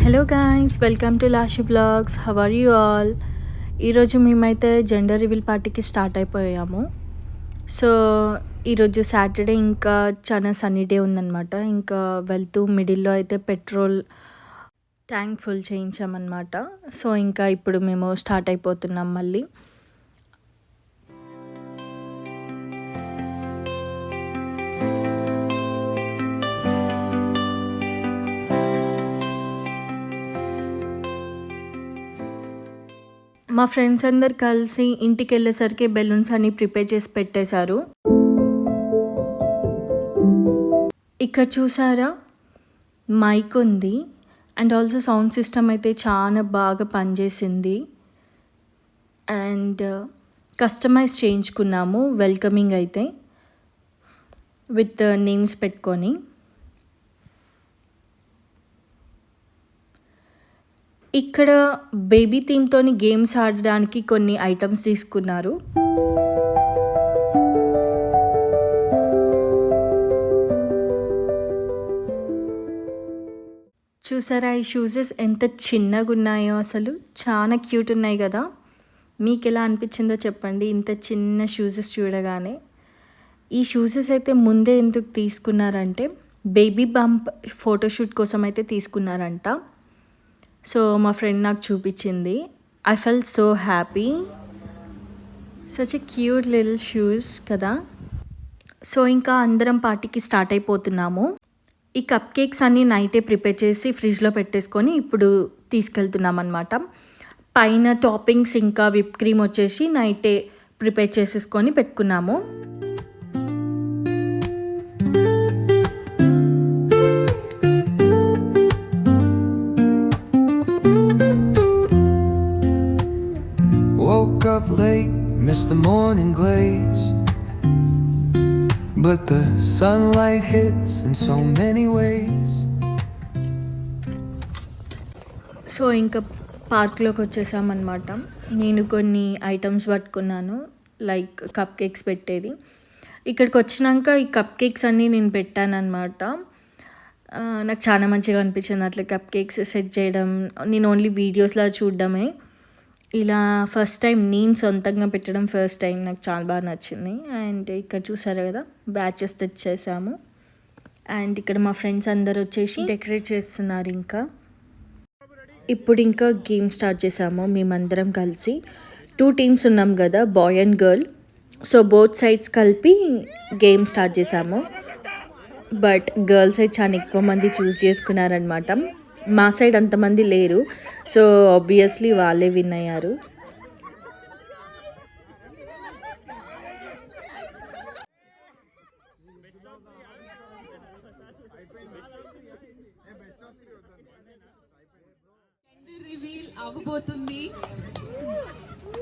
Hello guys, welcome to Lashi vlogs. How are you all? ఈరోజు మేమైతే gender reveal పార్టీకి start అయిపోయాము. సో ఈరోజు సాటర్డే, ఇంకా చాలా సన్నీ డే ఉందన్నమాట. ఇంకా వెళ్తూ మిడిల్లో అయితే పెట్రోల్ ట్యాంక్ ఫుల్ చేయించామన్నమాట. సో ఇంకా ఇప్పుడు మేము స్టార్ట్ అయిపోతున్నాం మళ్ళీ. మా ఫ్రెండ్స్ అందరు కలిసి ఇంటికి వెళ్ళేసరికి బెలూన్స్ అన్ని ప్రిపేర్ చేసి పెట్టేశారు. ఇక్కడ చూసారా, మైక్ ఉంది అండ్ ఆల్సో సౌండ్ సిస్టమ్ అయితే చాలా బాగా పనిచేసింది. అండ్ కస్టమైజ్ చేయించుకున్నాము వెల్కమింగ్ అయితే విత్ నేమ్స్ పెట్టుకొని. ఇక్కడ బేబీ థీమ్తోని గేమ్స్ ఆడడానికి కొన్ని ఐటమ్స్ తీసుకున్నారు. చూసారా ఈ షూజెస్ ఎంత చిన్నగా ఉన్నాయో, అసలు చాలా క్యూట్ ఉన్నాయి కదా. మీకు ఎలా అనిపించిందో చెప్పండి ఇంత చిన్న షూజెస్ చూడగానే. ఈ షూజెస్ అయితే ముందే ఎందుకు తీసుకున్నారంటే బేబీ బంప్ ఫోటోషూట్ కోసం అయితే తీసుకున్నారంట. సో మా ఫ్రెండ్ నాకు చూపించింది. I felt so happy. Such a cute little shoes కదా. సో ఇంకా అందరం పార్టీకి స్టార్ట్ అయిపోతున్నాము. ఈ కప్ కేక్స్ అన్నీ నైటే ప్రిపేర్ చేసి ఫ్రిడ్జ్లో పెట్టేసుకొని ఇప్పుడు తీసుకెళ్తున్నాం అనమాట. పైన టాపింగ్స్ ఇంకా విప్ క్రీమ్ వచ్చేసి నైటే ప్రిపేర్ చేసేసుకొని పెట్టుకున్నాము. Up late, missed the morning glaze, but the sunlight hits in so many ways. So ఇంకా పార్క్లోకి వచ్చేసామన్నమాట. నేను కొన్ని ఐటమ్స్ పట్టుకున్నాను, లైక్ కప్ కేక్స్ పెట్టేది. ఇక్కడికి వచ్చినాక ఈ కప్ కేక్స్ అన్నీ నేను పెట్టానన్నమాట. నాకు చాలా మంచిగా అనిపించింది అట్లా కప్ కేక్స్ సెట్ చేయడం. నేను ఓన్లీ వీడియోస్లో చూడడమే, ఇలా ఫస్ట్ టైం నేను సొంతంగా పెట్టడం ఫస్ట్ టైం. నాకు చాలా బాగా నచ్చింది. అండ్ ఇక్కడ చూసారు కదా, బ్యాచెస్ తెచ్చేసాము. అండ్ ఇక్కడ మా ఫ్రెండ్స్ అందరు వచ్చేసి డెకరేట్ చేస్తున్నారు. ఇప్పుడు ఇంకా గేమ్ స్టార్ట్ చేసాము మేమందరం కలిసి. 2 టీమ్స్ ఉన్నాం కదా, boy and girl. So both sides కలిపి గేమ్ స్టార్ట్ చేసాము. బట్ గర్ల్స్ సైడ్ చాలా ఎక్కువ మంది చూస్ చేసుకున్నారనమాట. మా సైడ్ అంతమంది లేరు, సో ఆబ్వియస్లీ వాళ్ళే విన్ అయ్యారు. రివీల్ అవ్వబోతుంది.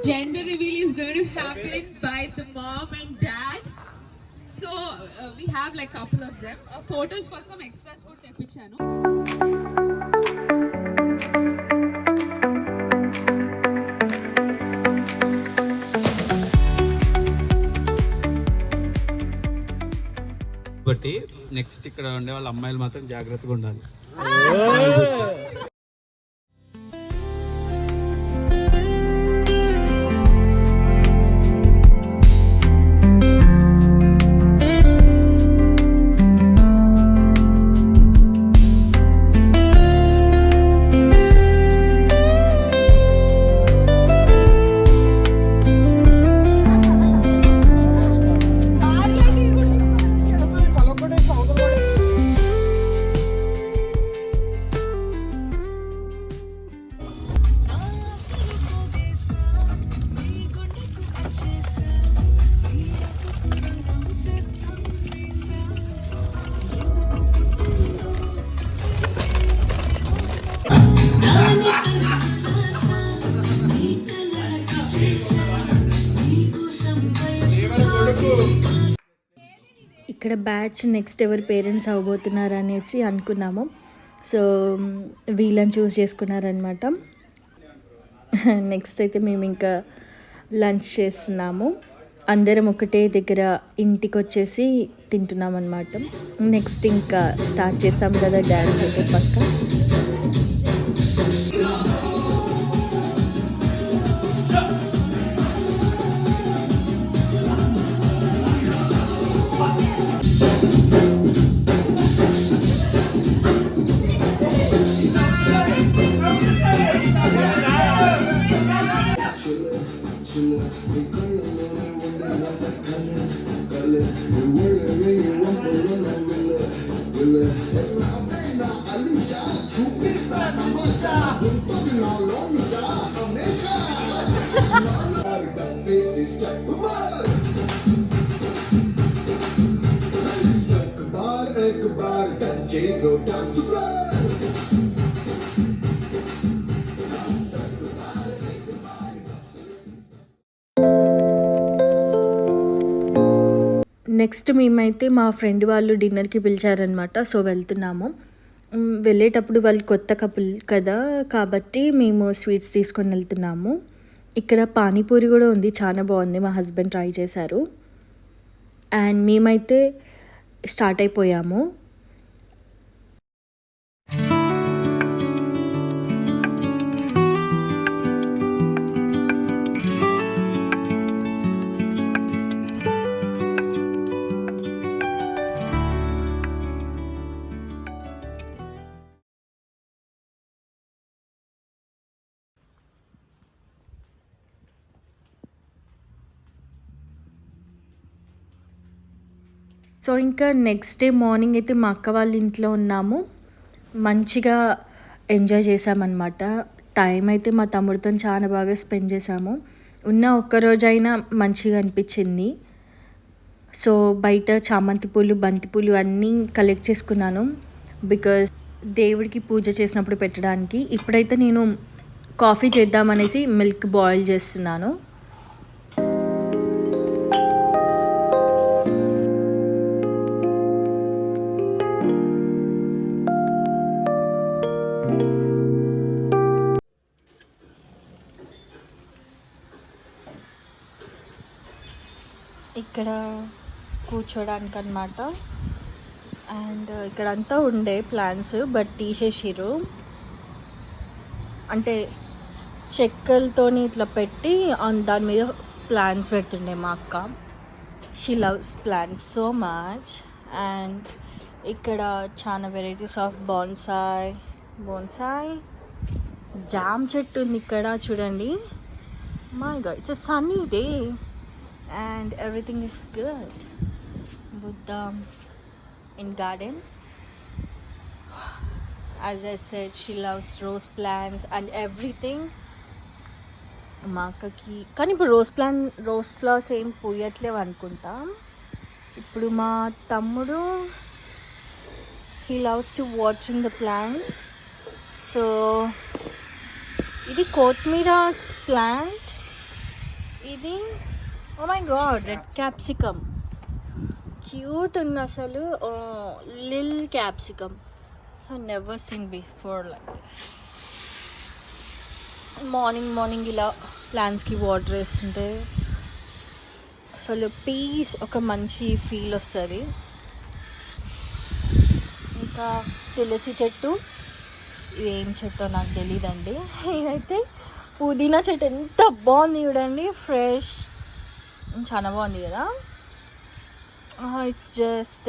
Gender reveal is going to happen by the mom and dad. So we have like couple of them. Photos for some extras కూడా తెప్పించాను. కాబట్టి నెక్స్ట్ ఇక్కడ ఉండే వాళ్ళ అమ్మాయిలు మాత్రం జాగ్రత్తగా ఉండాలి. ఇక్కడ బ్యాచ్ నెక్స్ట్ ఎవరు పేరెంట్స్ అవ్వబోతున్నారు అనేసి అనుకున్నాము. సో వీళ్ళని చూస్ చేసుకున్నారనమాట. నెక్స్ట్ అయితే మేము ఇంకా లంచ్ చేస్తున్నాము. అందరం ఒకటే దగ్గర ఇంటికి వచ్చేసి తింటున్నాం అన్నమాట. నెక్స్ట్ ఇంకా స్టార్ట్ చేసాం కదా డ్యాన్స్ అయితే పక్క. एक बार कच्चे रोटा నెక్స్ట్ మేమైతే మా ఫ్రెండ్ వాళ్ళు డిన్నర్కి పిలిచారనమాట. సో వెళ్తున్నాము. వెళ్ళేటప్పుడు వాళ్ళు కొత్త కపుల్ కదా, కాబట్టి మేము స్వీట్స్ తీసుకొని వెళ్తున్నాము. ఇక్కడ పానీపూరి కూడా ఉంది, చాలా బాగుంది. మా హస్బెండ్ ట్రై చేశారు. అండ్ మేమైతే స్టార్ట్ అయిపోయాము. సో ఇంకా నెక్స్ట్ డే మార్నింగ్ అయితే మా అక్క వాళ్ళ ఇంట్లో ఉన్నాము. మంచిగా ఎంజాయ్ చేసామన్నమాట. టైం అయితే మా తమ్ముడితో చాలా బాగా స్పెండ్ చేసాము. ఉన్న ఒక్కరోజైనా మంచిగా అనిపించింది. సో బయట చామంతి పూలు, బంతి పూలు అన్నీ కలెక్ట్ చేసుకున్నాను, బికాజ్ దేవుడికి పూజ చేసినప్పుడు పెట్టడానికి. ఇప్పుడైతే నేను కాఫీ చేద్దామనేసి మిల్క్ బాయిల్ చేస్తున్నాను. ఇక్కడ కూర్చోడానికి అన్నమాట. అండ్ ఇక్కడంతా ఉండే ప్లాన్స్, బట్ తీసేసిర్రు. అంటే చెక్కలతోని ఇట్లా పెట్టి దాని మీద ప్లాన్స్ పెడుతుండే మా అక్క. She loves plans so much. And ఇక్కడ చాలా వెరైటీస్ ఆఫ్ బోన్సాయ్ జామ్ చెట్టు ఉంది ఇక్కడ చూడండి. My God, it's a sunny day and everything is good. Buddha in garden. As I said, she loves rose plants and everything. మా అక్కకి కానీ ఇప్పుడు రోజ్ ఫ్లవర్స్ ఏం పూయట్లేవు అనుకుంటా. ఇప్పుడు మా తమ్ముడు he loves to watching the plants. So ఇది కొత్తిమీర ప్లాంట్. ఇది oh my god, red capsicum cute ఉంది అసలు. Lil capsicum I never seen before like this. Morning ఇలా ప్లాంట్స్కి వాటర్ వేస్తుంటే అసలు పీస్, ఒక మంచి ఫీల్ వస్తుంది. ఇంకా తులసి చెట్టు, ఇదేం చెట్టో నాకు తెలీదండి. ఇదైతే పుదీనా చెట్టు ఎంత బాగుంది చూడండి, ఫ్రెష్, చాలా బాగుంది కదా. It's just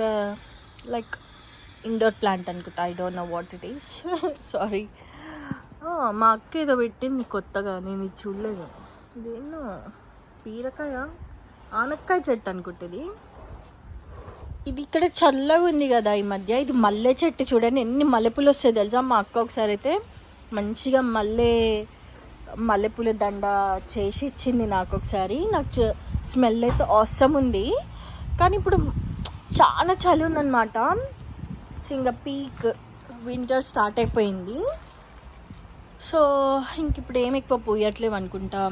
like indoor plant అనుకుంటా, I don't know what it is, sorry. మా అక్క ఏదో పెట్టింది కొత్తగా, నేను ఇది చూడలేదు. ఇదేనో ఆనక్కాయ చెట్టు అనుకుంటుంది. ఇది ఇక్కడ చల్లగా ఉంది కదా ఈ మధ్య. ఇది మల్లె చెట్టు చూడండి, ఎన్ని మల్లెపూలు వస్తాయి తెలుసా. మా అక్క ఒకసారి అయితే మంచిగా మల్లెపూల దండ చేసి ఇచ్చింది నాకు ఒకసారి. నాకు స్మెల్ అయితే ఆసమ్ ఉంది, కానీ ఇప్పుడు చాలా చలి ఉందన్నమాట. సో ఇంకా పీక్ వింటర్ స్టార్ట్ అయిపోయింది. సో ఇంక ఇప్పుడు ఏమి ఎక్కువ పూయట్లేవు అనుకుంటా.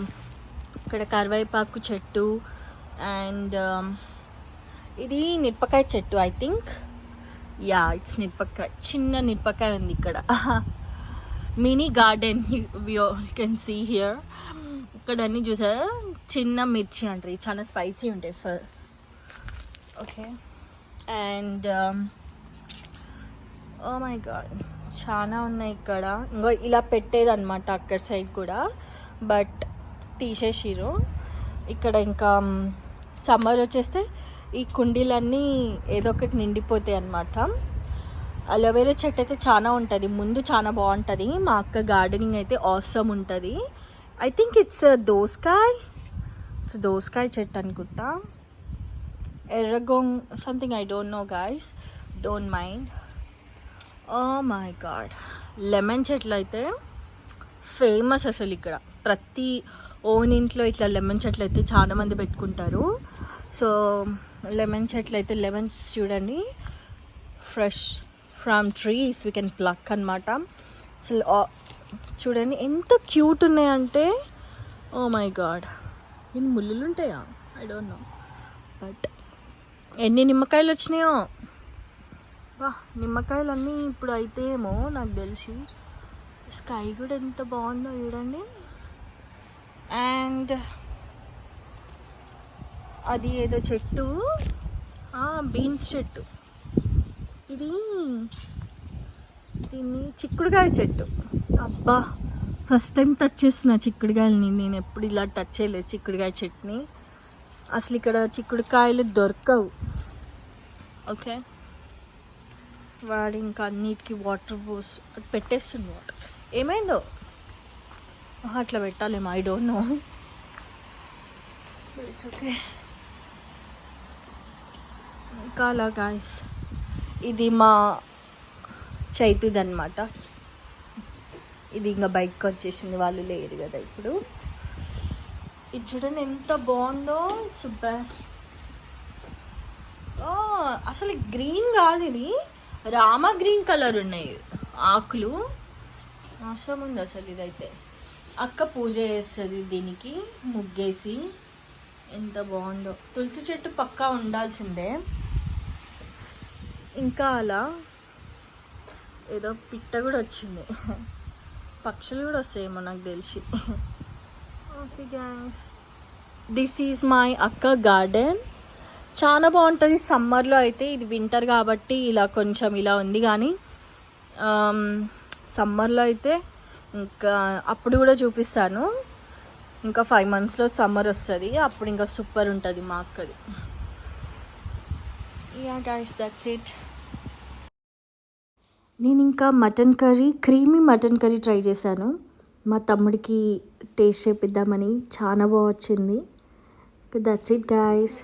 ఇక్కడ కరివేపాకు చెట్టు అండ్ ఇది మిరపకాయ చెట్టు, ఐ థింక్. యా, ఇట్స్ మిరపకాయ, చిన్న మిరపకాయ ఉంది ఇక్కడ. Mini garden you can see here. ఇక్కడ అన్నీ చూసారా, చిన్న మిర్చి అంటారు, చాలా స్పైసీ ఉంటాయి. Okay. And oh my god, చాలా ఉన్నాయి ఇక్కడ. ఇంకో ఇలా పెట్టేది అనమాట అక్కడ సైడ్ కూడా, బట్ తీసేసిరు. ఇక్కడ ఇంకా సమ్మర్ వచ్చేస్తే ఈ కుండీలన్నీ ఏదో ఒకటి నిండిపోతాయి అన్నమాట. అలోవెరా చెట్టు అయితే చాలా ఉంటుంది, ముందు చాలా బాగుంటుంది. మా అక్క గార్డెనింగ్ అయితే ఆసమ్ ఉంటుంది. ఐ థింక్ ఇట్స్ దోసకాయ చెట్టు అనుకుంటా, ఎర్రగొంగ్ something, I don't know guys, don't mind. Oh my God, lemon చెట్లు అయితే ఫేమస్ అసలు ఇక్కడ. ప్రతి ఓన్ ఇంట్లో ఇట్లా లెమన్ చెట్లు అయితే చాలా మంది పెట్టుకుంటారు. సో లెమన్ చెట్లు అయితే లెమన్స్ చూడండి, fresh from trees we can pluck అనమాట. అసలు చూడండి ఎంత క్యూట్ ఉన్నాయంటే, ఓ మై గాడ్. ఎన్ని ముళ్ళులు ఉంటాయా, ఐ డోంట్ నో. బట్ ఎన్ని నిమ్మకాయలు వచ్చినాయో బా. నిమ్మకాయలన్నీ ఇప్పుడు అయితే ఏమో నాకు తెలిసి. స్కై కూడా ఎంత బాగుందో చూడండి. అండ్ అది ఏదో చెట్టు, బీన్స్ చెట్టు. దీన్ని చిక్కుడుకాయ చెట్టు. అబ్బా, ఫస్ట్ టైం టచ్ చేస్తున్నా చిక్కుడుకాయలని. నేను ఎప్పుడు ఇలా టచ్ చేయలేదు చిక్కుడుకాయ చెట్టుని. అసలు ఇక్కడ చిక్కుడుకాయలు దొరకవు. ఓకే, వాడు ఇంకా అన్నిటికీ వాటర్ పోసి పెట్టేస్తుంది. వాటర్ ఏమైందో అట్లా పెట్టాలేమో, I don't know. It's okay. ఇంకా అలా గాయస్, ఇది మా చైతుది అనమాట. ఇది ఇంకా బయటకు వచ్చేసింది, వాళ్ళు లేరు కదా ఇప్పుడు. ఇది చూడండి ఎంత బాగుందో. It's best. అసలు గ్రీన్ కాదు, ఇది రామా గ్రీన్ కలర్ ఉన్నాయి ఆకులు. అవసరం ఉంది అసలు. ఇదైతే అక్క పూజ చేస్తుంది దీనికి, ముగ్గేసి. ఎంత బాగుందో. తులసి చెట్టు పక్కా ఉండాల్సిందే. ఇంకా అలా ఏదో పిట్ట కూడా వచ్చింది. పక్షులు కూడా వస్తాయేమో నాకు తెలిసి. Okay guys, this is my అక్క గార్డెన్. చాలా బాగుంటుంది సమ్మర్లో అయితే. ఇది వింటర్ కాబట్టి ఇలా కొంచెం ఇలా ఉంది, కానీ సమ్మర్లో అయితే ఇంకా అప్పుడు కూడా చూపిస్తాను. ఇంకా 5 monthsలో సమ్మర్ వస్తుంది, అప్పుడు ఇంకా సూపర్ ఉంటుంది మా అక్కది. Yeah guys, that's it. నేను ఇంకా mutton curry, creamy mutton curry try చేశాను. మా తమ్ముడికి టేస్ట్ చేపిద్దామని. చాలా బాగా వచ్చింది. That's it guys.